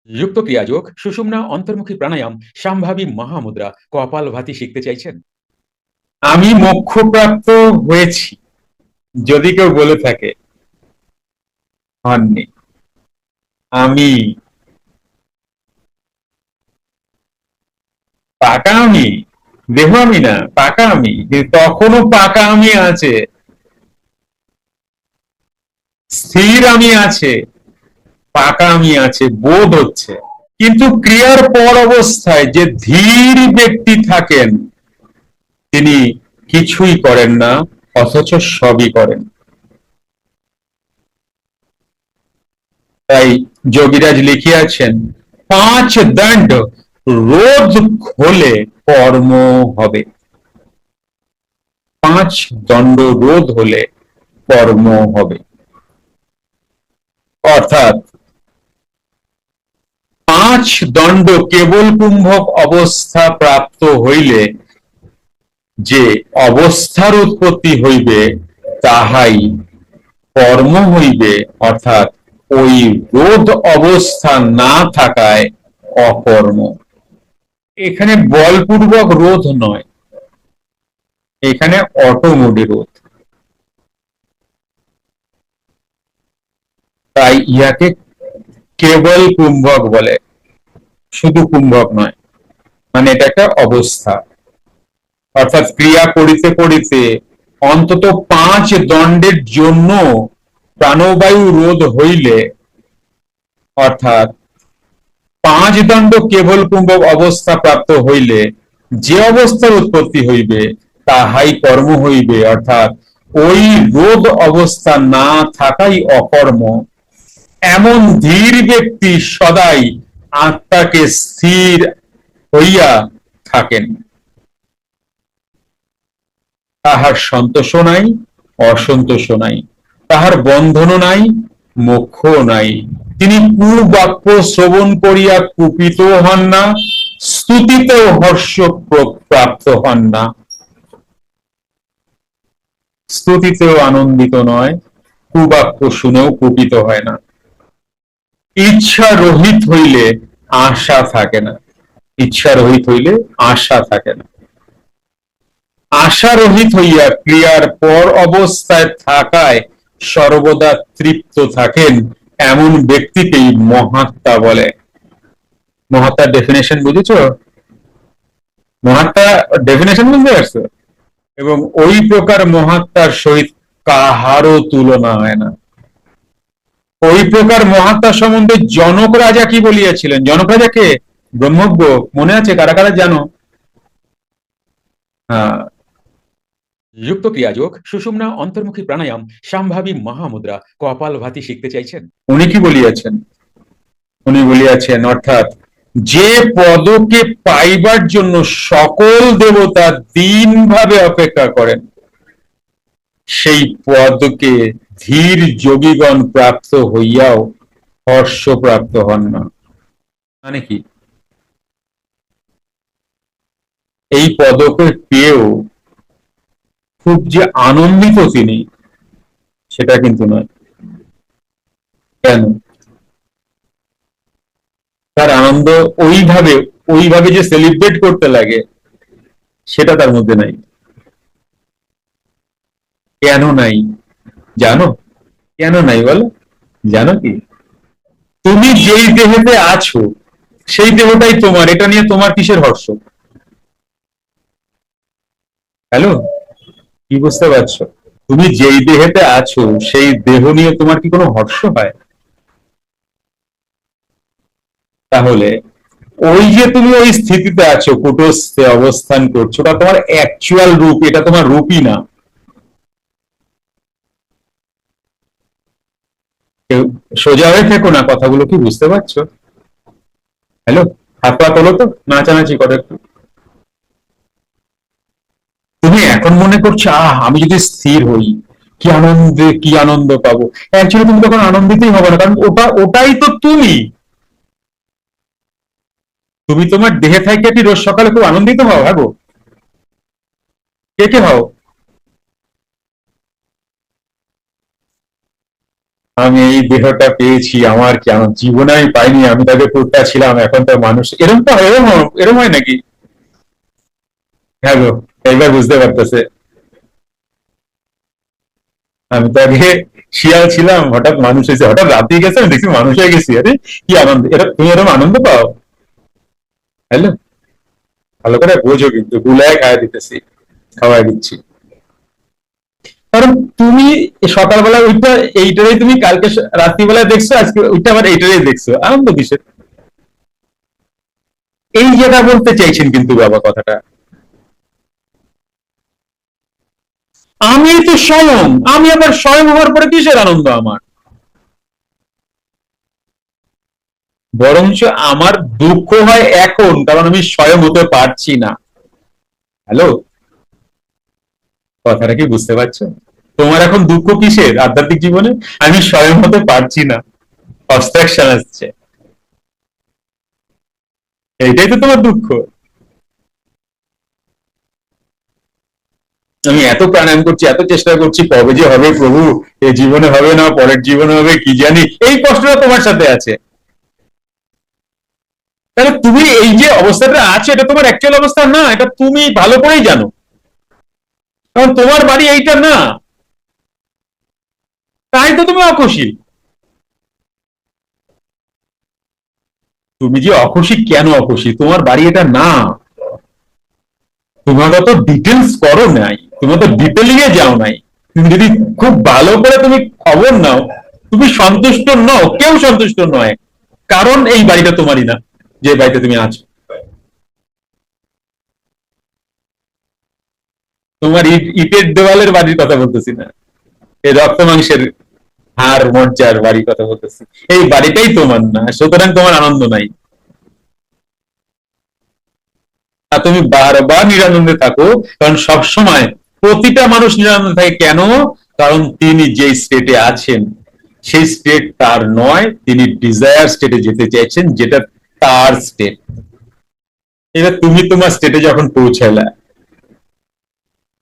যুক্ত ক্রিয়াযোগ, সুষুম্না অন্তর্মুখী প্রাণায়াম, সম্ভাবী মহামুদ্রা, কপালভাতি শিখতে চাইছেন? আমি মোক্ষপ্রাপ্ত হয়েছি যদি কেউ বলে থাকে হননি। আমি পাকা আমি, দেহ আমি না, পাকা আমি, কিন্তু তখনও পাকা আমি আছে, স্থির আমি আছে, পাকা আমি আছে বোধ হচ্ছে। কিন্তু ক্রিয়ার পর অবস্থায় যে ধীর ব্যক্তি থাকেন তিনি কিছুই করেন না, অথচ সবই করেন। তাই যোগীরাজ লিখিয়াছেন, 5 দণ্ড রোধ হলে কর্ম হবে। 5 দণ্ড রোধ হলে কর্ম হবে, অর্থাৎ 5 দণ্ড কেবল কুম্ভক অবস্থা প্রাপ্ত হইলে যে অবস্থার উৎপত্তি হইবে তাহাই কর্ম হইবে, অর্থাৎ ওই রোধ অবস্থা না থাকায় অকর্ম। এখানে বলপূর্বক রোধ নয়, এখানে অটোমোডে রোধ। তাই ইহাকে কেবল কুম্ভক বলে, শুধু কুম্ভক নয়, মানে এটা একটা অবস্থা। অর্থাৎ ক্রিয়া করিতে করিতে অন্তত 5 দণ্ডের জন্য প্রাণবায়ু রোধ হইলে, অর্থাৎ 5 দণ্ড কেবল কুম্ভক অবস্থা প্রাপ্ত হইলে যে অবস্থার উৎপত্তি হইবে তাহাই কর্ম হইবে, অর্থাৎ ওই রোধ অবস্থা না থাকাই অকর্ম। এমন ধীর ব্যক্তি সদাই আত্মাকে স্থির হইয়া থাকেন, তাহার সন্তোষও নাই, অসন্তোষও নাই, তাহার বন্ধনও নাই, মোক্ষও নাই। তিনি কুবাক্য শ্রবণ করিয়া কুপিত হন না, স্তুতিতেও হর্ষ প্রাপ্ত হন না, স্তুতিতেও আনন্দিত নয়, কুবাক্য শুনেও কুপিত হয় না। ইচ্ছা রহিত হইলে আশা থাকে না, ইচ্ছা রহিত হইলে আশা থাকে না। আশারহিত হইয়া ক্রিয়ার পর অবস্থায় থাকায় সর্বদা তৃপ্ত থাকেন, এমন ব্যক্তিকেই মহাত্মা বলে। মহাত্মার ডেফিনেশন বুঝেছো? মহাত্মা ডেফিনেশন বুঝতে পারছো? এবং ওই প্রকার মহাত্মার সহিত কাহারও তুলনা হয় না। ওই প্রকার মহাত্মা সম্বন্ধে জনক রাজা কি বলিয়াছিলেন? জনক রাজাকে ব্রহ্মজ্ঞ মনে আছে? কারা কারা জানো? হ্যাঁ, যুক্ত ক্রিয়াযোগ, সুষুম্না অন্তর্মুখী প্রাণায়াম, সম্ভাবী মহামুদ্রা, কপালভাতি শিখতে চাইছেন? উনি কি বলিয়াছেন? উনি বলিয়াছেন, অর্থাৎ যে পদকে পাইবার জন্য সকল দেবতা দিনভাবে অপেক্ষা করেন, সেই পদকে ধীর যোগীগণ প্রাপ্ত হইয়াও হর্ষ প্রাপ্ত হন না। মানে কি? এই পদকে পেয়েও খুব যে আনন্দিত তিনি, সেটা কিন্তু নয়। কেন? তার আনন্দ ওইভাবে ওইভাবে যে সেলিব্রেট করতে লাগে সেটা তার মধ্যে নাই। কেন নাই জানো? কেন নাই বলো? জানো কি? তুমি যেই দেহেতে আছো সেই দেহটাই তোমার, এটা নিয়ে তোমার কিসের হর্ষ? হ্যালো, কি বুঝতে পারছো? তুমি যেই দেহেতে আছো সেই দেহ নিয়ে তোমার কি কোনো হর্ষ হয়? তাহলে ওই যে তুমি ওই স্থিতিতে আছো, কুটস্থে অবস্থান করছো, ওটা তোমার অ্যাকচুয়াল রূপ, এটা তোমার রূপই না। সোজা হয়ে থেকো না, কথাগুলো কি বুঝতে পারছো? হ্যালো, হাত পা তোলো তো, নাচানাচি করো একটু। তুমি এখন মনে করছো আমি যদি স্থির হই কি আনন্দে, কি আনন্দ পাবো। অ্যাকচুয়ালি তুমি তখন আনন্দিতই হবে না, কারণ ওটাই তো তুমি। তুমি তোমার দেহে থাইকে কি রোজ সকালে খুব আনন্দিত হও? হ্যাঁ গো, কে কে হও? আমি এই দেহটা পেয়েছি, আমার কি, আমার জীবনে আমি পাইনি, আমি তাকে কুত্তা ছিলাম, এখন তো মানুষ, এরকম তো এরকম হয় নাকি? হ্যাঁ গো, এইবার বুঝতে পারতেছে। আমি তো আগে শিয়াল ছিলাম, হঠাৎ মানুষ হয়েছে, হঠাৎ রাতে গেছে, আমি দেখছি মানুষ হয়ে গেছি। আরে কি আনন্দ! এটা তুমি এরকম আনন্দ পাও? হ্যালো, ভালো করে বোঝো, কিন্তু গুলায় খাওয়া দিতেছি, খাওয়াই দিচ্ছি। কারণ তুমি সকালবেলা ওইটা, এইটারই তুমি কালকে রাত্রিবেলায় দেখছো, আজকে ওইটা আবার এইটারই দেখছো, আনন্দ কিসের? এই যেটা বলতে চাইছেন কিন্তু বাবা কথাটা, আমি তো স্বয়ং, আমি আবার স্বয়ং হওয়ার পরে কিসের আনন্দ আমার? বরঞ্চ আমার দুঃখ হয় এখন, কারণ আমি স্বয়ং হতে পারছি না। হ্যালো, কথাটা কি বুঝতে পারছো? তোমার এখন দুঃখ কিসের আধ্যাত্মিক জীবনে? আমি স্বয়ং হতে পারছি না, অবস্ট্রাকশন আসছে, এইটাই তো তোমার দুঃখ। আমি এত প্রাণায়াম করছি, এত চেষ্টা করছি, কবে যে হবে প্রভু, এই জীবনে হবে না, পরের জীবনে হবে কি জানি, এই কষ্টটা তোমার সাথে আছে। তাহলে তুমি এই যে অবস্থাটা আছে, এটা তোমার অ্যাকচুয়াল অবস্থা না, এটা তুমি ভালো করেই জানো, কারণ তোমার বাড়ি এইটা না, তাই তো তুমি অখুশি। তুমি যে অখুশি, কেন অখুশি? তোমার বাড়ি এটা না, তোমার তো ডিটেলস করো নাই, তুমি তো ডিটেলিং এ যাও নাই। তুমি যদি খুব ভালো করে তুমি খবর নাও, তুমি সন্তুষ্ট নও, কেউ সন্তুষ্ট নয়, কারণ এই বাড়িটা তোমারই না, যে বাড়িতে তুমি আছো। তোমার ইটের দেওয়ালের বাড়ির কথা বলতেছি না, এই রক্ত মাংসের হাড় মজ্জার বাড়ির কথা বলতেছি। এই বাড়িটাই তোমার না, সুতরাং তোমার আনন্দ নাই। আর তুমি বারবার নিরানন্দে থাকো, কারণ সব সময় প্রতিটা মানুষ নিরানন্দে থাকে কেন? কারণ তিনি যে স্টেটে আছেন, সেই স্টেট তার নয়, তিনি ডিজায়ার স্টেটে যেতে চাইছেন, যেটা তার স্টেট। এবার তুমি তোমার স্টেটে যখন পৌঁছালা,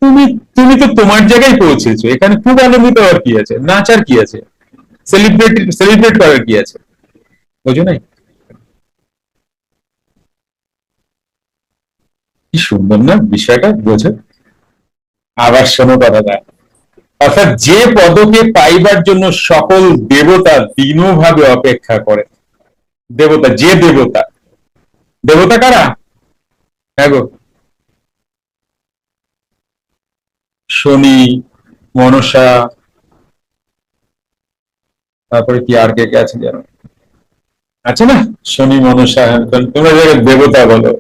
তুমি তুমি তো তোমার জায়গায় পৌঁছেছো, এখানে খুব আনন্দিত হওয়ার কি আছে, নাচার কি আছে, সেলিব্রেট করার কি আছে? বুঝো নাই? কি সুন্দর না বিষয়টা, বোঝো? আবার শোনো কথাটা, অর্থাৎ যে পদকে পাইবার জন্য সকল দেবতা দীনভাবে অপেক্ষা করে। দেবতা, যে দেবতা, দেবতা কারা? হ্যাঁ গো, শনি, মনসা, তারপরে কি আর কে কে আছে যেন, আছে না, শনি মনসা, তোমরা যাকে দেবতা বলো,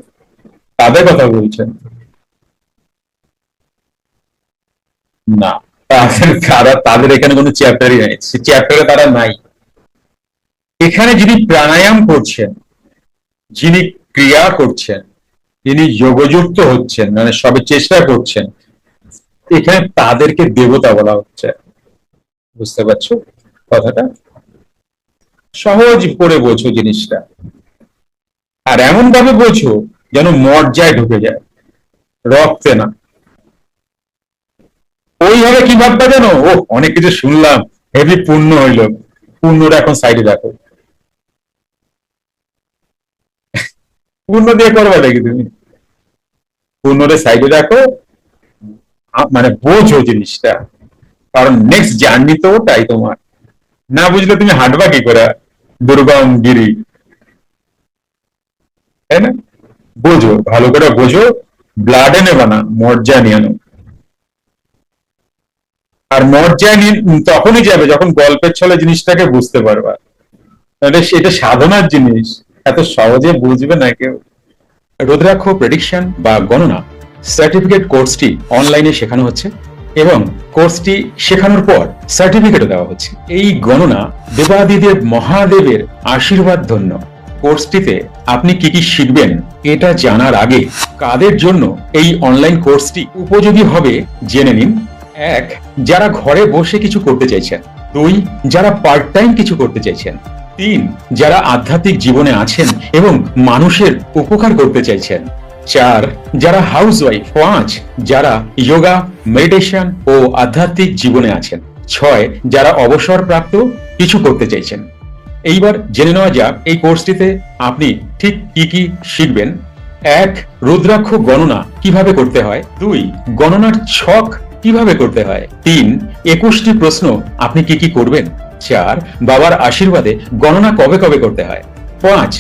তাদের কথা বলছেন? না, তাদের এখানে কোনো চ্যাপ্টারই নাই, চ্যাপ্টারে তারা নাই। এখানে যিনি প্রাণায়াম করছেন, যিনি ক্রিয়া করছেন, যিনি যোগযুক্ত হচ্ছেন, মানে সবে চেষ্টা করছেন, এখানে তাদেরকে দেবতা বলা হচ্ছে। বুঝতে পারছো কথাটা? সহজ করে বোঝো জিনিসটা, আর এমন ভাবে বোঝো যেন মজ্জায় ঢুকে যায়, রক্তে না। ওইভাবে কি ভাববা জানো, ও অনেক কিছু শুনলাম, হেভি পূর্ণ হইল, পূর্ণটা এখন সাইডে রাখো। পূর্ণ দিয়ে করবা নাকি তুমি? পূর্ণটা সাইডে রাখো, মানে বোঝো জিনিসটা, কারণ নেক্সট জার্নি তো ওটাই তোমার। না বুঝলে তুমি হাঁটবা কি করে দুর্গম গিরি, তাই না? বোঝো, ভালো করে বোঝো, ব্লাডে নেবা না, মজ্জা নিয়ে আনো। আর মজ্জায় তখনই যাবে যখন গল্পের ছলে জিনিসটাকে বুঝতে পারবা, তাহলে সেটা সাধনার জিনিস, এত সহজে বুঝবে না কেউ। রুদ্রাক্ষ প্রেডিকশন বা গণনা সার্টিফিকেট কোর্সটি অনলাইনে শেখানো হচ্ছে এবং কোর্সটি শেখানোর পর সার্টিফিকেটও দেওয়া হচ্ছে। এই গণনা দেবাদিদেব মহাদেবের আশীর্বাদ ধন্য। কোর্সটিতে আপনি কি কি শিখবেন এটা জানার আগে কাদের জন্য এই অনলাইন কোর্সটি উপযোগী হবে জেনে নিন। 1. যারা ঘরে বসে কিছু করতে চাইছেন। 2. যারা পার্ট টাইম কিছু করতে চাইছেন। 3. যারা আধ্যাত্মিক জীবনে আছেন এবং মানুষের উপকার করতে চাইছেন। 4. যারা হাউসওয়াইফ। 5. যারা যোগা, মেডিটেশন ও আধ্যাত্মিক জীবনে আছেন। 6. যারা অবসরপ্রাপ্ত কিছু করতে চাইছেন। এইবার জেনে নেওয়া যাক এই কোর্সটিতে আপনি ঠিক কি কি শিখবেন। 1. রুদ্রাক্ষ গণনা কিভাবে করতে হয়। 2. গণনার ছক কিভাবে করতে হয়। 3. 21টি প্রশ্ন আপনি কি কি করবেন। 4. বাবার আশীর্বাদে গণনা কবে কবে করতে হয়। 5.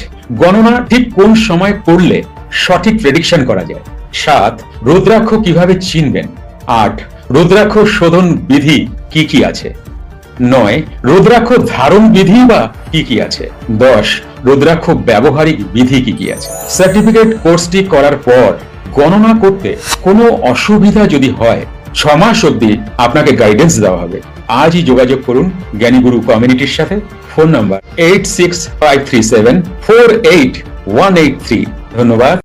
গণনা ঠিক কোন সময় করলে সঠিক প্রেডিকশন করা যায়। 7. রুদ্রাক্ষ কিভাবে চিনবেন। 8. রুদ্রাক্ষ শোধন বিধি কি কি আছে। 9. রুদ্রাক্ষ ধারণ বিধি বা কি কি আছে। 10. রুদ্রাক্ষ ব্যবহারিক বিধি কি কি আছে। সার্টিফিকেট কোর্সটি করার পর গণনা করতে কোনো অসুবিধা যদি হয় 6 মাস অবধি আপনাকে গাইডেন্স দেওয়া হবে। আজই যোগাযোগ করুন জ্ঞানীগুরু কমিউনিটির সাথে। Phone number 8653748183। ধন্যবাদ।